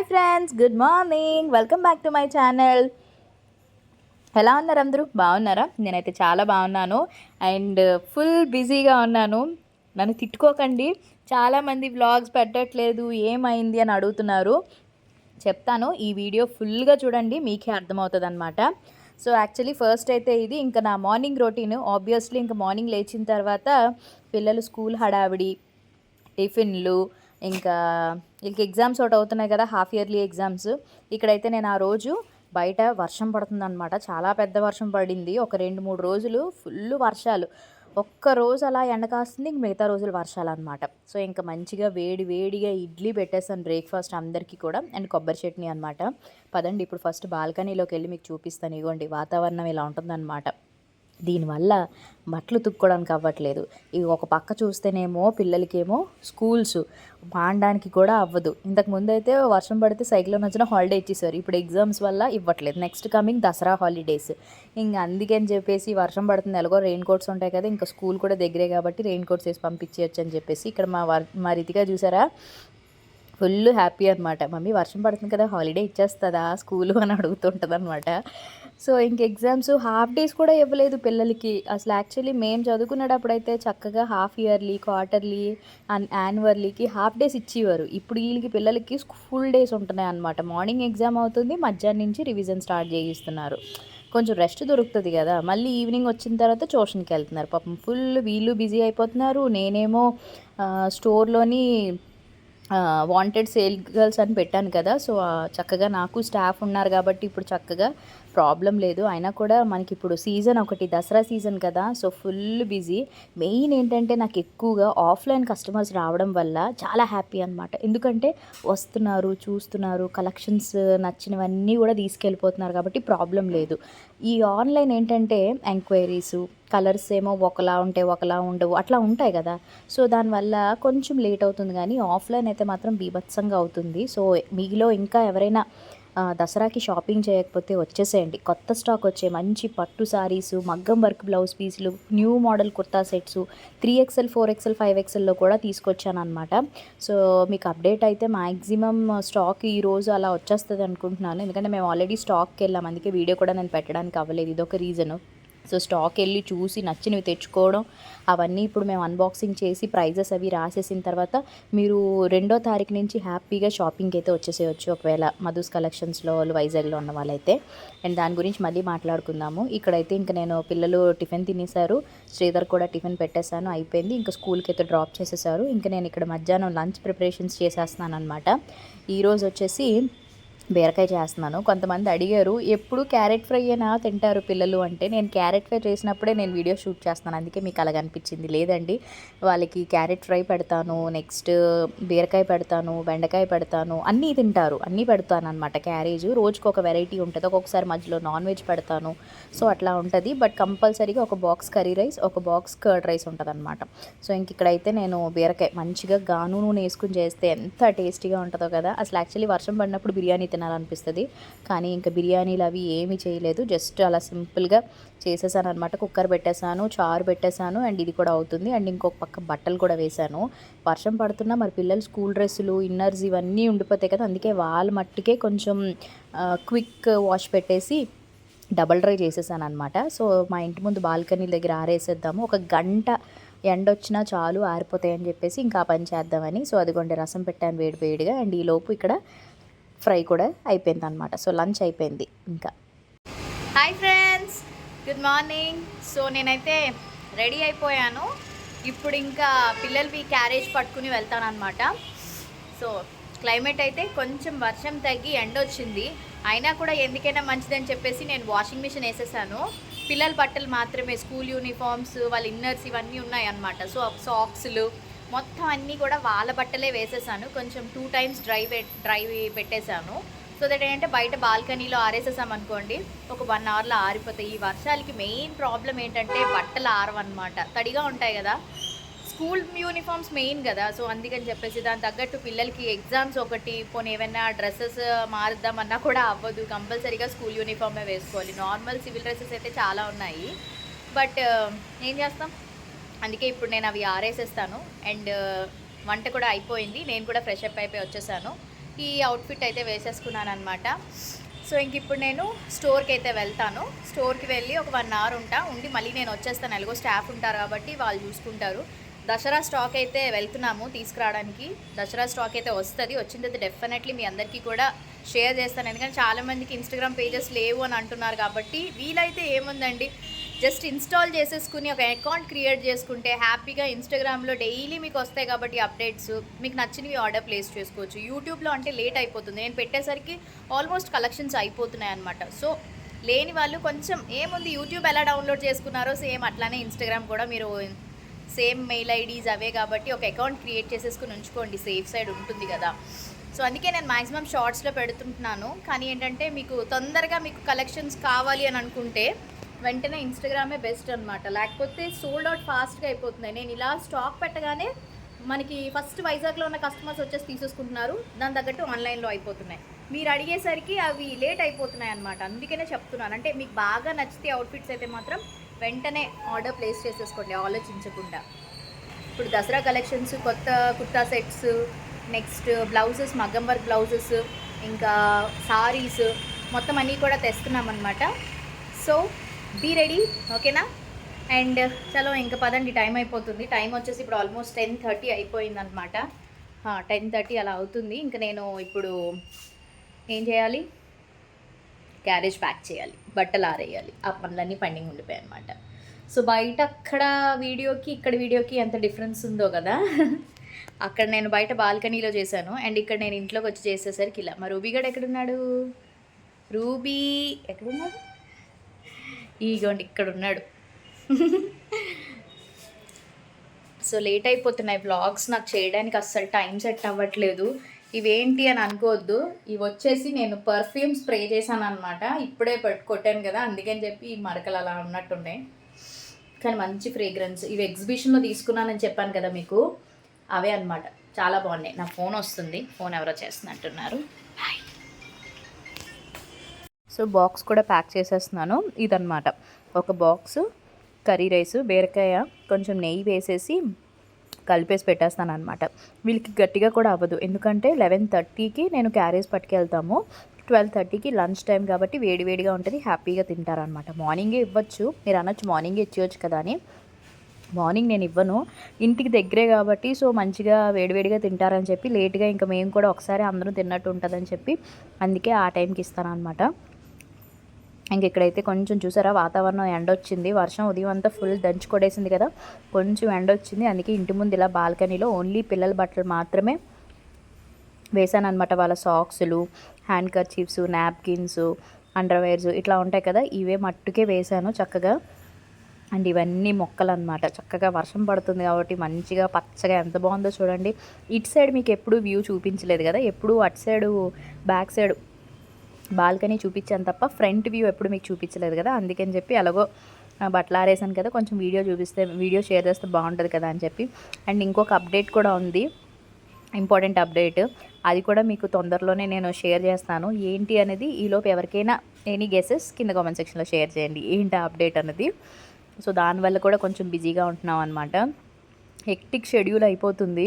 Friends, good morning. Welcome back to my channel. ఎలా ఉన్నారు అందరూ? బాగున్నారా? నేనైతే చాలా బాగున్నాను అండ్ ఫుల్ బిజీగా ఉన్నాను. నన్ను తిట్టుకోకండి, చాలామంది వ్లాగ్స్ పెట్టట్లేదు ఏమైంది అని అడుగుతున్నారు. చెప్తాను, ఈ వీడియో ఫుల్గా చూడండి, మీకే అర్థమవుతుంది అనమాట. సో యాక్చువల్లీ ఫస్ట్ అయితే ఇది ఇంకా నా మార్నింగ్ రొటీన్. ఆబ్వియస్లీ ఇంకా మార్నింగ్ లేచిన తర్వాత పిల్లలు స్కూల్ హడావిడి, టిఫిన్లు, ఇంకా వీళ్ళకి ఎగ్జామ్స్ ఒకటి అవుతున్నాయి కదా, హాఫ్ ఇయర్లీ ఎగ్జామ్స్. ఇక్కడైతే నేను ఆ రోజు బయట వర్షం పడుతుందన్నమాట. చాలా పెద్ద వర్షం పడింది. ఒక 2-3 రోజులు ఫుల్ వర్షాలు. ఒక్క రోజు అలా ఎండ కాస్తుంది, ఇంక మిగతా రోజులు వర్షాలు అనమాట. సో ఇంకా మంచిగా వేడి వేడిగా ఇడ్లీ పెట్టేస్తాను బ్రేక్ఫాస్ట్ అందరికీ కూడా, అండ్ కొబ్బరి చట్నీ అనమాట. పదండి ఇప్పుడు ఫస్ట్ బాల్కనీలోకి వెళ్ళి మీకు చూపిస్తాను. ఇగోండి వాతావరణం ఇలా ఉంటుందన్నమాట. దీనివల్ల బట్టలు తుక్కోవడానికి అవ్వట్లేదు. ఇవి ఒక పక్క చూస్తేనేమో పిల్లలకేమో స్కూల్స్ మానడానికి కూడా అవ్వదు. ఇంతకుముందు అయితే వర్షం పడితే సైక్లోన్ వచ్చిన హాలిడే ఇచ్చేసారు. ఇప్పుడు ఎగ్జామ్స్ వల్ల ఇవ్వట్లేదు. Next coming Dasara holidays. ఇంకా అందుకని చెప్పేసి వర్షం పడుతుంది, ఎలాగో రెయిన్ కోట్స్ ఉంటాయి కదా, ఇంకా స్కూల్ కూడా దగ్గరే కాబట్టి రెయిన్ కోట్స్ వేసి పంపించేయచ్చు అని చెప్పేసి ఇక్కడ మా రీతిగా చూసారా ఫుల్ హ్యాపీ అనమాట. మమ్మీ వర్షం పడుతుంది కదా, హాలిడే ఇచ్చేస్తుందా స్కూలు అని అడుగుతుంటుంది అనమాట. సో ఇంక ఎగ్జామ్స్ హాఫ్ డేస్ కూడా ఇవ్వలేదు పిల్లలకి. అసలు యాక్చువల్లీ మేము చదువుకునేటప్పుడైతే చక్కగా హాఫ్ ఇయర్లీ, క్వార్టర్లీ అండ్ యాన్యువర్లీకి హాఫ్ డేస్ ఇచ్చేవారు. ఇప్పుడు వీళ్ళకి పిల్లలకి ఫుల్ డేస్ ఉంటున్నాయి అనమాట. మార్నింగ్ ఎగ్జామ్ అవుతుంది, మధ్యాహ్నం నుంచి రివిజన్ స్టార్ట్ చేయిస్తున్నారు. కొంచెం రెస్ట్ దొరుకుతుంది కదా. మళ్ళీ ఈవినింగ్ వచ్చిన తర్వాత ట్యూషన్కి వెళ్తున్నారు. పాపం ఫుల్ వీళ్ళు బిజీ అయిపోతున్నారు. నేనేమో స్టోర్లోని వాంటెడ్ సేల్ గర్ల్స్ అని పెట్టాను కదా. సో చక్కగా నాకు స్టాఫ్ ఉన్నారు కాబట్టి ఇప్పుడు చక్కగా ప్రాబ్లం లేదు. అయినా కూడా మనకి ఇప్పుడు సీజన్ ఒకటి దసరా సీజన్ కదా, సో ఫుల్ బిజీ. మెయిన్ ఏంటంటే నాకు ఎక్కువగా ఆఫ్లైన్ కస్టమర్స్ రావడం వల్ల చాలా హ్యాపీ అనమాట. ఎందుకంటే వస్తున్నారు, చూస్తున్నారు, కలెక్షన్స్ నచ్చినవన్నీ కూడా తీసుకెళ్ళిపోతున్నారు కాబట్టి ప్రాబ్లం లేదు. ఈ ఆన్లైన్ ఏంటంటే ఎంక్వైరీసు, కలర్స్ ఏమో ఒకలా ఉంటే ఒకలా ఉండవు, అట్లా ఉంటాయి కదా. సో దానివల్ల కొంచెం లేట్ అవుతుంది, కానీ ఆఫ్లైన్ అయితే మాత్రం బీభత్సంగా అవుతుంది. సో మీలో ఇంకా ఎవరైనా దసరాకి షాపింగ్ చేయకపోతే వచ్చేసేయండి. కొత్త స్టాక్ వచ్చే మంచి పట్టు సారీసు, మగ్గం వర్క్ బ్లౌజ్ పీసులు, new model kurta sets 3XL, 4XL, 5XLలో కూడా తీసుకొచ్చాను అనమాట. సో మీకు అప్డేట్ అయితే మ్యాక్సిమం స్టాక్ ఈరోజు అలా వచ్చేస్తుంది అనుకుంటున్నాను. ఎందుకంటే మేము ఆల్రెడీ స్టాక్కి వెళ్ళాం, అందుకే వీడియో కూడా నేను పెట్టడానికి అవ్వలేదు. ఇదొక రీజను. సో స్టాక్ వెళ్ళి చూసి నచ్చినవి తెచ్చుకోవడం, అవన్నీ ఇప్పుడు మేము అన్బాక్సింగ్ చేసి ప్రైజెస్ అవి రాసేసిన తర్వాత మీరు 2వ తారీఖు నుంచి హ్యాపీగా షాపింగ్కి అయితే వచ్చేసేయచ్చు, ఒకవేళ మధుస్ కలెక్షన్స్లో వాళ్ళు వైజాగ్లో ఉన్న వాళ్ళైతే. అండ్ దాని గురించి మళ్ళీ మాట్లాడుకుందాము. ఇక్కడైతే ఇంకా నేను పిల్లలు టిఫిన్ తినేశారు, శ్రీధర్ కూడా టిఫిన్ పెట్టేశాను, అయిపోయింది. ఇంకా స్కూల్కి అయితే డ్రాప్ చేసేసారు. ఇంకా నేను ఇక్కడ మధ్యాహ్నం లంచ్ ప్రిపరేషన్స్ చేసేస్తున్నాను అనమాట. ఈరోజు వచ్చేసి బీరకాయ చేస్తున్నాను. కొంతమంది అడిగారు, ఎప్పుడు క్యారెట్ ఫ్రై అయినా తింటారు పిల్లలు అంటే, నేను క్యారెట్ ఫ్రై చేసినప్పుడే నేను వీడియో షూట్ చేస్తున్నాను, అందుకే మీకు అలాగ అనిపించింది. లేదండి, వాళ్ళకి క్యారెట్ ఫ్రై పెడతాను, నెక్స్ట్ బీరకాయ పెడతాను, బెండకాయ పెడతాను, అన్నీ తింటారు, అన్నీ పెడతాను అనమాట. క్యారేజ్ రోజుకి ఒక వెరైటీ ఉంటుంది. ఒక్కొక్కసారి మధ్యలో నాన్ వెజ్ పెడతాను. సో అట్లా ఉంటుంది. బట్ కంపల్సరీగా ఒక బాక్స్ కర్రీ రైస్, ఒక బాక్స్ కర్డ్ రైస్ ఉంటుంది అనమాట. సో ఇంక ఇక్కడైతే నేను బీరకాయ మంచిగా గాను నూనె వేసుకుని చేస్తే ఎంత టేస్టీగా ఉంటుందో కదా. అసలు యాక్చువల్లీ వర్షం పడినప్పుడు బిర్యానీ తినాలనిపిస్తుంది, కానీ ఇంకా బిర్యానీలు అవి ఏమీ చేయలేదు, జస్ట్ అలా సింపుల్గా చేసేసాను అనమాట. కుక్కర్ పెట్టేశాను, చారు పెట్టేశాను, అండ్ ఇది కూడా అవుతుంది. అండ్ ఇంకొక పక్క బట్టలు కూడా వేశాను. వర్షం పడుతున్నా మరి పిల్లలు స్కూల్ డ్రెస్సులు, ఇన్నర్స్ ఇవన్నీ ఉండిపోతాయి కదా, అందుకే వాళ్ళ మట్టుకే కొంచెం క్విక్ వాష్ పెట్టేసి డబల్ డ్రై చేసేసాను అనమాట. సో మా ఇంటి ముందు బాల్కనీ దగ్గర ఆరేసేద్దాము, ఒక గంట ఎండ వచ్చినా చాలు ఆరిపోతాయని చెప్పేసి ఇంకా ఆ పని చేద్దామని. సో అదిగోండి రసం పెట్టాను వేడి వేడిగా, అండ్ ఈలోపు ఇక్కడ ఫ్రై కూడా అయిపోయింది అనమాట. సో లంచ్ అయిపోయింది. ఇంకా hi friends, good morning. So నేనైతే రెడీ అయిపోయాను. ఇప్పుడు ఇంకా పిల్లలవి క్యారేజ్ పట్టుకుని వెళ్తానమాట. సో క్లైమేట్ అయితే కొంచెం వర్షం తగ్గి ఎండ వచ్చింది, అయినా కూడా ఎందుకైనా మంచిదని చెప్పేసి నేను వాషింగ్ మిషన్ వేసేసాను. పిల్లల బట్టలు మాత్రమే, స్కూల్ యూనిఫామ్స్, వాళ్ళ ఇన్నర్స్ ఇవన్నీ ఉన్నాయి అన్నమాట. సో సాక్స్లు మొత్తం అన్నీ కూడా వాళ్ళ బట్టలే వేసేసాను. కొంచెం 2 times డ్రై పెట్టేశాను. సో దట్ ఏంటంటే బయట బాల్కనీలో ఆరేసేసామనుకోండి, ఒక 1 hourలో ఆరిపోతాయి. ఈ వర్షాలకి మెయిన్ ప్రాబ్లం ఏంటంటే బట్టలు ఆరవన్నమాట, తడిగా ఉంటాయి కదా. స్కూల్ యూనిఫామ్స్ మెయిన్ కదా, సో అందుకని చెప్పేసి దాని తగ్గట్టు పిల్లలకి ఎగ్జామ్స్ ఒకటి, పోనీ ఏమైనా డ్రెస్సెస్ మారుద్దామన్నా కూడా అవ్వదు, కంపల్సరీగా స్కూల్ యూనిఫామే వేసుకోవాలి. నార్మల్ సివిల్ డ్రెస్సెస్ అయితే చాలా ఉన్నాయి, బట్ ఏం చేస్తాం, అందుకే ఇప్పుడు నేను అవి ఆరేసేస్తాను. అండ్ వంట కూడా అయిపోయింది, నేను కూడా ఫ్రెష్ అప్ అయిపోయి వచ్చేసాను. ఈ అవుట్ఫిట్ అయితే వేసేసుకున్నాను అనమాట. సో ఇంక ఇప్పుడు నేను స్టోర్కి అయితే వెళ్తాను. స్టోర్కి వెళ్ళి ఒక 1 అవర్ ఉండి మళ్ళీ నేను వచ్చేస్తాను. ఎలాగో స్టాఫ్ ఉంటారు కాబట్టి వాళ్ళు చూసుకుంటారు. దసరా స్టాక్ అయితే వెళ్తున్నాము తీసుకురావడానికి. దసరా స్టాక్ అయితే వస్తుంది. వచ్చిన తర్వాత డెఫినెట్లీ మీ అందరికీ కూడా షేర్ చేస్తాను. ఎందుకంటే చాలామందికి ఇన్స్టాగ్రామ్ పేజెస్ లేవు అని అంటున్నారు కాబట్టి వీలైతే ఏముందండి, జస్ట్ ఇన్స్టాల్ చేసేసుకుని ఒక అకౌంట్ క్రియేట్ చేసుకుంటే హ్యాపీగా ఇన్స్టాగ్రామ్లో డైలీ మీకు వస్తాయి కాబట్టి అప్డేట్స్ మీకు నచ్చినవి ఆర్డర్ ప్లేస్ చేసుకోవచ్చు. యూట్యూబ్లో అంటే లేట్ అయిపోతుంది. నేను పెట్టేసరికి ఆల్మోస్ట్ కలెక్షన్స్ అయిపోతున్నాయి అనమాట. సో లేని వాళ్ళు కొంచెం ఏముంది, యూట్యూబ్ ఎలా డౌన్లోడ్ చేసుకున్నారో సేమ్ అట్లానే ఇన్స్టాగ్రామ్ కూడా మీరు సేమ్ మెయిల్ ఐడీస్ అవే కాబట్టి ఒక అకౌంట్ క్రియేట్ చేసేసుకుని ఉంచుకోండి, సేఫ్ సైడ్ ఉంటుంది కదా. సో అందుకే నేను మ్యాక్సిమం షార్ట్స్లో పెడుతుంటున్నాను. కానీ ఏంటంటే మీకు తొందరగా మీకు కలెక్షన్స్ కావాలి అని అనుకుంటే వెంటనే ఇన్స్టాగ్రామే బెస్ట్ అనమాట. లేకపోతే సోల్డ్ అవుట్ ఫాస్ట్గా అయిపోతున్నాయి. నేను ఇలా స్టాక్ పెట్టగానే మనకి ఫస్ట్ వైజాగ్లో ఉన్న కస్టమర్స్ వచ్చేసి తీసేసుకుంటున్నారు. దాని తగ్గట్టు ఆన్లైన్లో అయిపోతున్నాయి. మీరు అడిగేసరికి అవి లేట్ అయిపోతున్నాయి అనమాట. అందుకనే చెప్తున్నాను. అంటే మీకు బాగా నచ్చితే అవుట్ఫిట్స్ అయితే మాత్రం వెంటనే ఆర్డర్ ప్లేస్ చేసేసుకోండి ఆలోచించకుండా. ఇప్పుడు దసరా కలెక్షన్స్, కొత్త కుర్తా సెట్స్, నెక్స్ట్ బ్లౌజెస్, మగ్గం వర్క్ బ్లౌజెస్, ఇంకా సారీస్ మొత్తం అన్నీ కూడా తెస్తున్నామన్నమాట. సో బీ రెడీ, ఓకేనా? అండ్ చలో ఇంకా పదండి, టైం అయిపోతుంది. టైం వచ్చేసి ఇప్పుడు ఆల్మోస్ట్ 10:30 అయిపోయిందనమాట. 10:30 అలా అవుతుంది. ఇంకా నేను ఇప్పుడు ఏం చేయాలి, క్యారేజ్ ప్యాక్ చేయాలి, బట్టలు ఆరేయాలి, ఆ పనులన్నీ పెండింగ్ ఉండిపోయాయి అనమాట. సో బయట అక్కడ వీడియోకి ఇక్కడ వీడియోకి ఎంత డిఫరెన్స్ ఉందో కదా. అక్కడ నేను బయట బాల్కనీలో చేశాను అండ్ ఇక్కడ నేను ఇంట్లోకి వచ్చి చేసేసరికి ఇలా. మా రూబీ గడు ఎక్కడున్నాడు? రూబీ ఎక్కడున్నాడు? ఈగోండి ఇక్కడ ఉన్నాడు. సో లేట్ అయిపోతున్నాయి వ్లాగ్స్ నాకు చేయడానికి, అస్సలు టైం సెట్ అవ్వట్లేదు. ఇవేంటి అని అనుకోవద్దు, ఇవి వచ్చేసి నేను పర్ఫ్యూమ్ స్ప్రే చేశాను అనమాట. ఇప్పుడే కొట్టాను కదా, అందుకని చెప్పి ఈ మరకలు అలా ఉన్నట్టున్నాయి. కానీ మంచి ఫ్రేగ్రెన్స్. ఇవి ఎగ్జిబిషన్లో తీసుకున్నానని చెప్పాను కదా మీకు, అవే అనమాట. చాలా బాగున్నాయి. నా ఫోన్ వస్తుంది, ఫోన్ ఎవరో చేస్తున్నట్టున్నారు. బాయ్. సో బాక్స్ కూడా ప్యాక్ చేసేస్తున్నాను. ఇదన్నమాట ఒక బాక్స్ కర్రీ రైస్, బీరకాయ, కొంచెం నెయ్యి వేసేసి కలిపేసి పెట్టేస్తాను అనమాట. వీళ్ళకి గట్టిగా కూడా అవ్వదు, ఎందుకంటే 11:30కి నేను క్యారేజ్ పట్టుకెళ్తాము. 12:30కి లంచ్ టైం కాబట్టి వేడివేడిగా ఉంటుంది, హ్యాపీగా తింటారనమాట. మార్నింగే ఇవ్వచ్చు, మీరు అనొచ్చు మార్నింగే ఇచ్చేయచ్చు కదా అని. మార్నింగ్ నేను ఇవ్వను, ఇంటికి దగ్గరే కాబట్టి. సో మంచిగా వేడివేడిగా తింటారని చెప్పి లేట్గా ఇంకా మేము కూడా ఒకసారి అందరూ తిన్నట్టు ఉంటుందని చెప్పి అందుకే ఆ టైంకి ఇస్తాను అనమాట. ఇంక ఇక్కడైతే కొంచెం చూసారా వాతావరణం, ఎండ వచ్చింది. వర్షం ఉదయం అంతా ఫుల్ దంచి కొడేసింది కదా, కొంచెం ఎండ వచ్చింది. అందుకే ఇంటి ముందు ఇలా బాల్కనీలో ఓన్లీ పిల్లల బట్టలు మాత్రమే వేసాను అనమాట. వాళ్ళ సాక్స్లు, హ్యాండ్ కర్చీఫ్స్, నాప్కిన్స్, అండర్వేర్స్ ఇట్లా ఉంటాయి కదా, ఇవే మట్టుకే వేసాను చక్కగా. అండ్ ఇవన్నీ మొక్కలు అనమాట. చక్కగా వర్షం పడుతుంది కాబట్టి మంచిగా పచ్చగా ఎంత బాగుందో చూడండి. ఇటు సైడ్ మీకు ఎప్పుడు వ్యూ చూపించలేదు కదా, ఎప్పుడు అటు సైడు బ్యాక్ సైడ్ బాల్కనీ చూపించాను తప్ప ఫ్రంట్ వ్యూ ఎప్పుడు మీకు చూపించలేదు కదా. అందుకని చెప్పి అలాగో బట్టలు ఆరేసాను కదా, కొంచెం వీడియో షేర్ చేస్తే బాగుంటుంది కదా అని చెప్పి. అండ్ ఇంకొక అప్డేట్ కూడా ఉంది, ఇంపార్టెంట్ అప్డేట్. అది కూడా మీకు తొందరలోనే నేను షేర్ చేస్తాను. ఏంటి అనేది ఈలోపు ఎవరికైనా ఎనీ గెసెస్ కింద కామెంట్ సెక్షన్లో షేర్ చేయండి ఏంటి అప్డేట్ అన్నది. సో దానివల్ల కూడా కొంచెం బిజీగా ఉంటున్నాం అనమాట. హెక్టిక్ షెడ్యూల్ అయిపోతుంది.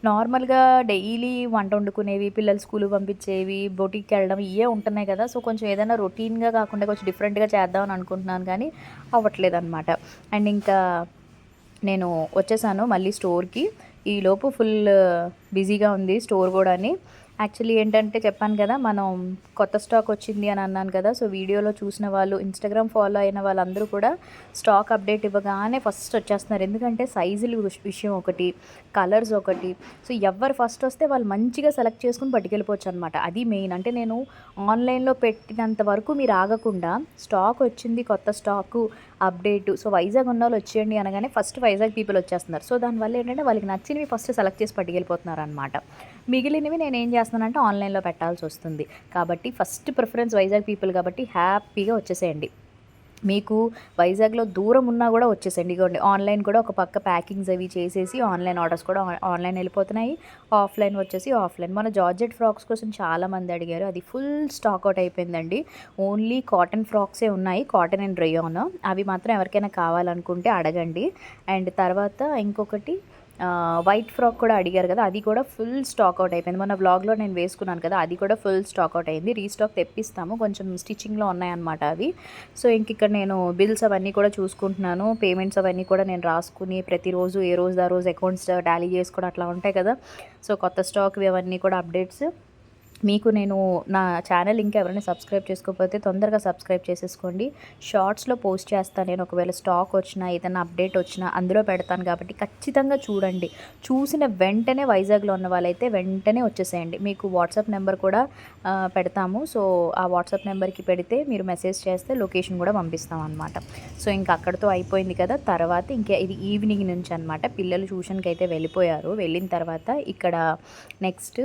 నార్మల్గా డైలీ వంట వండుకునేవి, పిల్లలు స్కూల్కి పంపించేవి, బొటిక్కి వెళ్ళడం ఇవే ఉంటున్నాయి కదా. సో కొంచెం ఏదైనా రొటీన్గా కాకుండా కొంచెం డిఫరెంట్గా చేద్దామని అనుకుంటున్నాను కానీ అవ్వట్లేదు అనమాట. అండ్ ఇంకా నేను వచ్చేసాను మళ్ళీ స్టోర్కి. ఈలోపు ఫుల్ బిజీగా ఉంది స్టోర్ కూడా. యాక్చువల్లీ ఏంటంటే చెప్పాను కదా, మనం కొత్త స్టాక్ వచ్చింది అని అన్నాను కదా. సో వీడియోలో చూసిన వాళ్ళు, ఇన్స్టాగ్రామ్ ఫాలో అయిన వాళ్ళందరూ కూడా స్టాక్ అప్డేట్ ఇవ్వగానే ఫస్ట్ వచ్చేస్తున్నారు. ఎందుకంటే సైజులు విషయం ఒకటి, కలర్స్ ఒకటి. సో ఎవరు ఫస్ట్ వస్తే వాళ్ళు మంచిగా సెలెక్ట్ చేసుకుని పట్టుకెళ్ళిపోవచ్చు అనమాట. అది మెయిన్. అంటే నేను ఆన్లైన్లో పెట్టినంత వరకు మీరు ఆగకుండా స్టాక్ వచ్చింది, కొత్త స్టాకు అప్డేట్. సో వైజాగ్ ఉన్న వాళ్ళు వచ్చేయండి అనగానే ఫస్ట్ వైజాగ్ పీపుల్ వచ్చేస్తున్నారు. సో దానివల్ల ఏంటంటే వాళ్ళకి నచ్చినవి ఫస్ట్ సెలెక్ట్ చేసి పట్టుకెళ్ళిపోతున్నారు అనమాట. మిగిలినవి నేను ఏం చేస్తున్నానంటే ఆన్లైన్లో పెట్టాల్సి వస్తుంది. కాబట్టి ఫస్ట్ ప్రిఫరెన్స్ వైజాగ్ పీపుల్ కాబట్టి హ్యాపీగా వచ్చేసేయండి. మీకు వైజాగ్లో దూరం ఉన్నా కూడా వచ్చేసేయండి. ఇదిగోండి ఆన్లైన్ కూడా ఒక పక్క ప్యాకింగ్స్ అవి చేసేసి ఆన్లైన్ ఆర్డర్స్ కూడా ఆన్లైన్ వెళ్ళిపోతున్నాయి, ఆఫ్లైన్ వచ్చేసి ఆఫ్లైన్. మన జార్జెట్ ఫ్రాక్స్ కోసం చాలామంది అడిగారు, అది ఫుల్ స్టాక్ అవుట్ అయిపోయిందండి. ఓన్లీ కాటన్ ఫ్రాక్సే ఉన్నాయి, కాటన్ అండ్ రేయాన్. అవి మాత్రం ఎవరికైనా కావాలనుకుంటే అడగండి. అండ్ తర్వాత ఇంకొకటి వైట్ ఫ్రాక్ కూడా అడిగారు కదా, అది కూడా ఫుల్ స్టాక్ అవుట్ అయిపోయింది. మొన్న వ్లాగ్లో నేను వేసుకున్నాను కదా, అది కూడా ఫుల్ స్టాక్ అవుట్ అయింది. రీస్టాక్ తెప్పిస్తాము, కొంచెం స్టిచ్చింగ్లో ఉన్నాయన్నమాట అవి. సో ఇంక ఇక్కడ నేను బిల్స్ అవన్నీ కూడా చూసుకుంటున్నాను. పేమెంట్స్ అవన్నీ కూడా నేను రాసుకుని ప్రతిరోజు ఏ రోజు ఆ రోజు అకౌంట్స్ టాలీ చేసుకోవడం అట్లా ఉంటాయి కదా. సో కొత్త స్టాక్వి అవన్నీ కూడా అప్డేట్స్ మీకు నేను నా ఛానల్ ఇంకా ఎవరైనా సబ్స్క్రైబ్ చేసుకోకపోతే తొందరగా సబ్స్క్రైబ్ చేసేసుకోండి. షార్ట్స్లో పోస్ట్ చేస్తాను నేను, ఒకవేళ స్టాక్ వచ్చినా ఏదైనా అప్డేట్ వచ్చినా అందులో పెడతాను కాబట్టి ఖచ్చితంగా చూడండి. చూసిన వెంటనే వైజాగ్లో ఉన్న వాళ్ళైతే వెంటనే వచ్చేసేయండి. మీకు వాట్సాప్ నెంబర్ కూడా పెడతాము. సో ఆ వాట్సాప్ నెంబర్కి పెడితే మీరు మెసేజ్ చేస్తే లొకేషన్ కూడా పంపిస్తాం అనమాట. సో ఇంకా అక్కడితో అయిపోయింది కదా. తర్వాత ఇంకా ఇది ఈవినింగ్ నుంచి అనమాట. పిల్లలు ట్యూషన్కి అయితే వెళ్ళిపోయారు. వెళ్ళిన తర్వాత ఇక్కడ నెక్స్ట్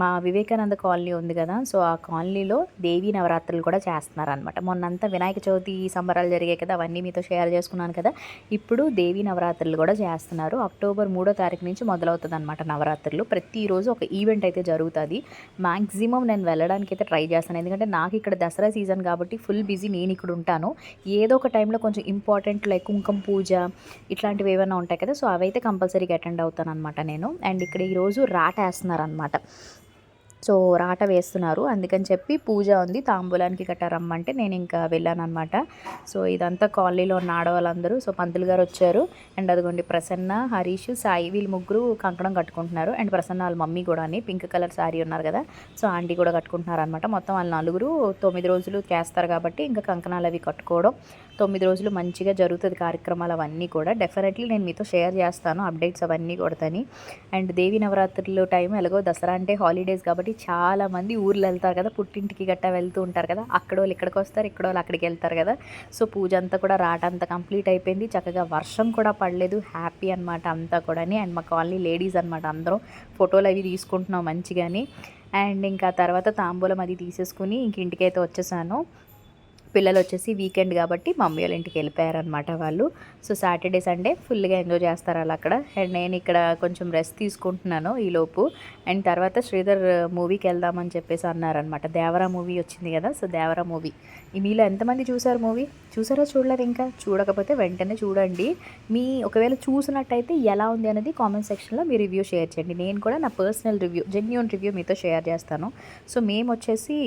మా వివేకానంద కాలనీ ఉంది కదా, సో ఆ కాలనీలో దేవీ నవరాత్రులు కూడా చేస్తున్నారనమాట. మొన్నంతా వినాయక చవితి సంబరాలు జరిగాయి కదా, అవన్నీ మీతో షేర్ చేసుకున్నాను కదా. ఇప్పుడు దేవీ నవరాత్రులు కూడా చేస్తున్నారు. అక్టోబర్ 3వ తారీఖు నుంచి మొదలవుతుంది అనమాట నవరాత్రులు. ప్రతిరోజు ఒక ఈవెంట్ అయితే జరుగుతుంది. మ్యాక్సిమం నేను వెళ్ళడానికి అయితే ట్రై చేస్తాను, ఎందుకంటే నాకు ఇక్కడ దసరా సీజన్ కాబట్టి ఫుల్ బిజీ. నేను ఇక్కడ ఉంటాను. ఏదో ఒక టైంలో కొంచెం ఇంపార్టెంట్ లైక్ కుంకుమ పూజ ఇట్లాంటివి ఏమైనా ఉంటాయి కదా, సో అవైతే కంపల్సరీగా అటెండ్ అవుతాను అనమాట నేను. అండ్ ఇక్కడ ఈరోజు రాట వేస్తున్నారు అనమాట. సో రాట వేస్తున్నారు, అందుకని చెప్పి పూజ ఉంది, తాంబూలానికి గట్రా రమ్మంటే నేను ఇంకా వెళ్ళానమాట. సో ఇదంతా కాలనీలో ఉన్న ఆడవాళ్ళందరూ, సో పంతులు గారు వచ్చారు. అండ్ అదిగోండి ప్రసన్న, హరీష్, సాయి వీళ్ళు ముగ్గురు కంకణం కట్టుకుంటున్నారు. అండ్ ప్రసన్న వాళ్ళ మమ్మీ కూడా అని పింక్ కలర్ శారీ ఉన్నారు కదా, సో ఆంటీ కూడా కట్టుకుంటున్నారు అనమాట. మొత్తం వాళ్ళ నలుగురు 9 రోజులు చేస్తారు కాబట్టి ఇంకా కంకణాలు అవి కట్టుకోవడం 9 రోజులు మంచిగా జరుగుతుంది కార్యక్రమాలు అవన్నీ కూడా. డెఫినెట్లీ నేను మీతో షేర్ చేస్తాను అప్డేట్స్ అవన్నీ కొడతాను. అండ్ దేవి నవరాత్రులు టైం ఎలాగో దసరా అంటే హాలిడేస్ కాబట్టి చాలామంది ఊర్లు వెళ్తారు కదా, పుట్టింటికి గట్టా వెళ్తూ ఉంటారు కదా, అక్కడ వాళ్ళు ఇక్కడికి వస్తారు, ఇక్కడ వాళ్ళు అక్కడికి వెళ్తారు కదా. సో పూజ అంతా కూడా రాట అంతా కంప్లీట్ అయిపోయింది. చక్కగా వర్షం కూడా పడలేదు, హ్యాపీ అనమాట అంతా కూడా. అండ్ మా కాలనీ లేడీస్ అనమాట అందరం ఫోటోలు అవి తీసుకుంటున్నాం మంచిగాని. అండ్ ఇంకా తర్వాత తాంబూలం అది తీసేసుకుని ఇంక ఇంటికైతే వచ్చేసాను. పిల్లలు వచ్చేసి వీకెండ్ కాబట్టి మమ్మీ వాళ్ళ ఇంటికి వెళ్ళిపోయారనమాట వాళ్ళు. సో సాటర్డే సండే ఫుల్గా ఎంజాయ్ చేస్తారు వాళ్ళు అక్కడ. అండ్ నేను ఇక్కడ కొంచెం రెస్ట్ తీసుకుంటున్నాను ఈలోపు. అండ్ తర్వాత శ్రీధర్ మూవీకి వెళ్దామని చెప్పేసి అన్నారనమాట. దేవరా మూవీ వచ్చింది కదా, సో దేవరా మూవీ మీలో ఎంతమంది చూసారు మూవీ? చూసారా, చూడలేదు ఇంకా? చూడకపోతే వెంటనే చూడండి. ఒకవేళ చూసినట్టయితే ఎలా ఉంది అనేది కామెంట్ సెక్షన్లో మీ రివ్యూ షేర్ చేయండి. నేను కూడా నా పర్సనల్ రివ్యూ, జెన్యూన్ రివ్యూ మీతో షేర్ చేస్తాను. సో మేము వచ్చేసి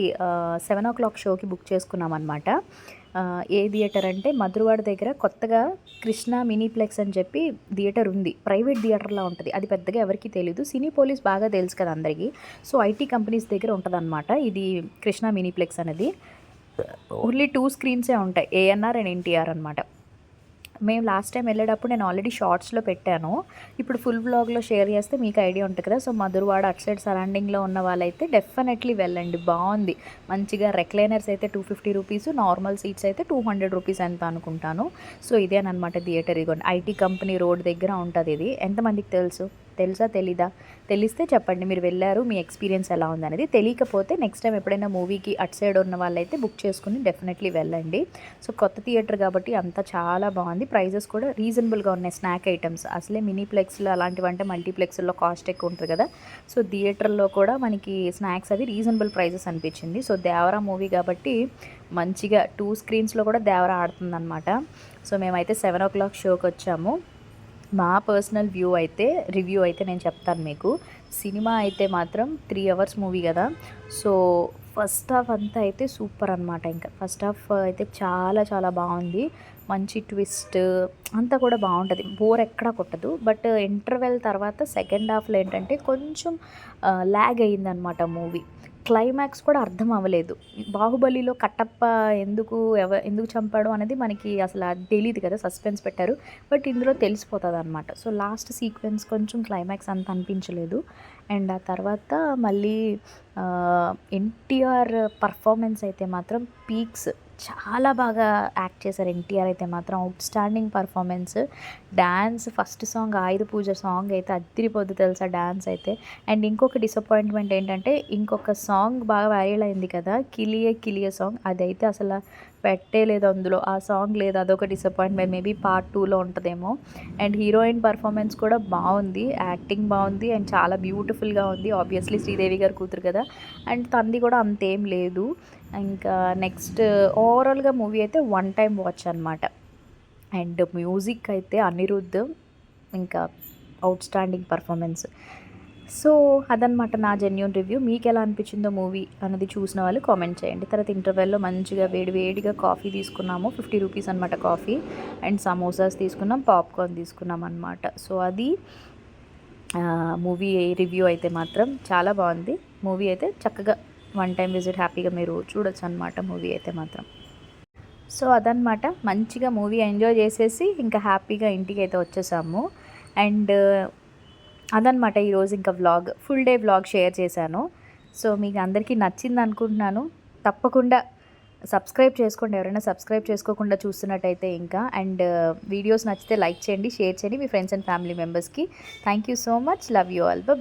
7 o'clock షోకి బుక్ చేసుకున్నాం అనమాట. ఏ థియేటర్ అంటే మధురవాడ దగ్గర కొత్తగా కృష్ణ మినీప్లెక్స్ అని చెప్పి థియేటర్ ఉంది. ప్రైవేట్ థియేటర్లా ఉంటుంది, అది పెద్దగా ఎవరికి తెలీదు. సినీ పోలీస్ బాగా తెలుసు కదా అందరికీ. సో ఐటీ కంపెనీస్ దగ్గర ఉంటుంది అనమాట ఇది కృష్ణ మినీప్లెక్స్ అనేది. ఓన్లీ 2 స్క్రీన్సే ఉంటాయి, ఏఎన్ఆర్ అండ్ ఎన్టీఆర్ అనమాట. మేము లాస్ట్ టైం వెళ్ళేటప్పుడు నేను ఆల్రెడీ షార్ట్స్లో పెట్టాను, ఇప్పుడు ఫుల్ వ్లాగ్లో షేర్ చేస్తే మీకు ఐడియా ఉంటుంది కదా. సో మధురవాడ అటు సైడ్ సరౌండింగ్లో ఉన్న వాళ్ళైతే డెఫినెట్లీ వెళ్ళండి, బాగుంది మంచిగా. రెక్లైనర్స్ అయితే 250 రూపీస్, నార్మల్ సీట్స్ అయితే 200 రూపీస్ ఎంత అనుకుంటాను. సో ఇదేనమాట థియేటర్. ఇదిగోండి ఐటీ కంపెనీ రోడ్ దగ్గర ఉంటుంది ఇది. ఎంతమందికి తెలుసా తెలీదా? తెలిస్తే చెప్పండి, మీరు వెళ్ళారు, మీ ఎక్స్పీరియన్స్ ఎలా ఉందనేది. తెలియకపోతే నెక్స్ట్ టైం ఎప్పుడైనా మూవీకి అటు సైడ్ ఉన్న వాళ్ళైతే బుక్ చేసుకుని డెఫినెట్లీ వెళ్ళండి. సో కొత్త థియేటర్ కాబట్టి అంతా చాలా బాగుంది, ప్రైజెస్ కూడా రీజనబుల్గా ఉన్నాయి. స్నాక్ ఐటమ్స్ అసలే మినీప్లెక్స్లో అలాంటివంటే మల్టీప్లెక్స్లో కాస్ట్ ఎక్కువ ఉంటుంది కదా, సో థియేటర్లో కూడా మనకి స్నాక్స్ అవి రీజనబుల్ ప్రైజెస్ అనిపించింది. సో దేవరా మూవీ కాబట్టి మంచిగా 2 స్క్రీన్స్లో కూడా దేవరా ఆడుతుందన్నమాట. సో మేమైతే 7 o'clock షోకి వచ్చాము. మా పర్సనల్ రివ్యూ అయితే నేను చెప్తాను మీకు. సినిమా అయితే మాత్రం 3 hours మూవీ కదా, సో ఫస్ట్ హాఫ్ అంతా అయితే సూపర్ అనమాట. ఇంకా ఫస్ట్ హాఫ్ అయితే చాలా చాలా బాగుంది, మంచి ట్విస్ట్ అంతా కూడా బాగుంటుంది, బోర్ ఎక్కడా కొట్టదు. బట్ ఇంటర్వెల్ తర్వాత సెకండ్ హాఫ్లో ఏంటంటే కొంచెం ల్యాగ్ అయ్యిందనమాట మూవీ. క్లైమాక్స్ కూడా అర్థం అవ్వలేదు. బాహుబలిలో కట్టప్ప ఎందుకు చంపాడు అనేది మనకి అసలు అది తెలియదు కదా, సస్పెన్స్ పెట్టారు. బట్ ఇందులో తెలిసిపోతుంది అనమాట. సో లాస్ట్ సీక్వెన్స్ కొంచెం క్లైమాక్స్ అంత అనిపించలేదు. అండ్ ఆ తర్వాత మళ్ళీ ఎన్టీఆర్ పర్ఫార్మెన్స్ అయితే మాత్రం పీక్స్, చాలా బాగా యాక్ట్ చేశారు ఎన్టీఆర్ అయితే మాత్రం. Outstanding performance. Dance first song Ayudha Puja song అయితే అదిరిపోద్దు తెలుసా డ్యాన్స్ అయితే. అండ్ ఇంకొక డిసప్పాయింట్మెంట్ ఏంటంటే ఇంకొక సాంగ్ బాగా వైరల్ అయింది కదా, కిలియే సాంగ్, అదైతే అసలు పెట్టలేదు అందులో, ఆ సాంగ్ లేదు. అదొక డిసప్పాయింట్మెంట్. మేబీ పార్ట్ 2లో ఉంటుందేమో. అండ్ హీరోయిన్ పర్ఫార్మెన్స్ కూడా బాగుంది, యాక్టింగ్ బాగుంది అండ్ చాలా బ్యూటిఫుల్గా ఉంది. ఆబ్వియస్లీ శ్రీదేవి గారు కూతురు కదా, అండ్ తంది కూడా అంతేం లేదు. ఇంకా నెక్స్ట్ ఓవరాల్గా మూవీ అయితే 1 time వాచ్ అనమాట. అండ్ మ్యూజిక్ అయితే అనిరుద్ధ్ ఇంకా అవుట్ స్టాండింగ్ పర్ఫార్మెన్స్. సో అదనమాట నా జెన్యూన్ రివ్యూ. మీకు ఎలా అనిపించిందో మూవీ అన్నది చూసిన వాళ్ళు కామెంట్ చేయండి. తర్వాత ఇంటర్వెల్‌లో మంచిగా వేడి వేడిగా కాఫీ తీసుకున్నాము. 50 రూపీస్ అనమాట కాఫీ. అండ్ సమోసాస్ తీసుకున్నాం, పాప్‌కార్న్ తీసుకున్నాం అనమాట. సో అది మూవీ రివ్యూ అయితే మాత్రం చాలా బాగుంది. మూవీ అయితే చక్కగా వన్ టైమ్ విజిట్ హ్యాపీగా మీరు చూడొచ్చు అనమాట మూవీ అయితే మాత్రం. సో అదనమాట, మంచిగా మూవీ ఎంజాయ్ చేసేసి ఇంకా హ్యాపీగా ఇంటికి అయితే వచ్చేసాము. అండ్ అదనమాట ఈరోజు ఇంకా vlog, full day vlog share చేశాను. సో మీకు అందరికీ నచ్చింది అనుకుంటున్నాను. తప్పకుండా సబ్స్క్రైబ్ చేసుకోండి ఎవరైనా సబ్స్క్రైబ్ చేసుకోకుండా చూస్తున్నట్టయితే ఇంకా. అండ్ వీడియోస్ నచ్చితే లైక్ చేయండి, షేర్ చేయండి మీ ఫ్రెండ్స్ అండ్ ఫ్యామిలీ మెంబర్స్కి. Thank you so much. Love you all. Bye.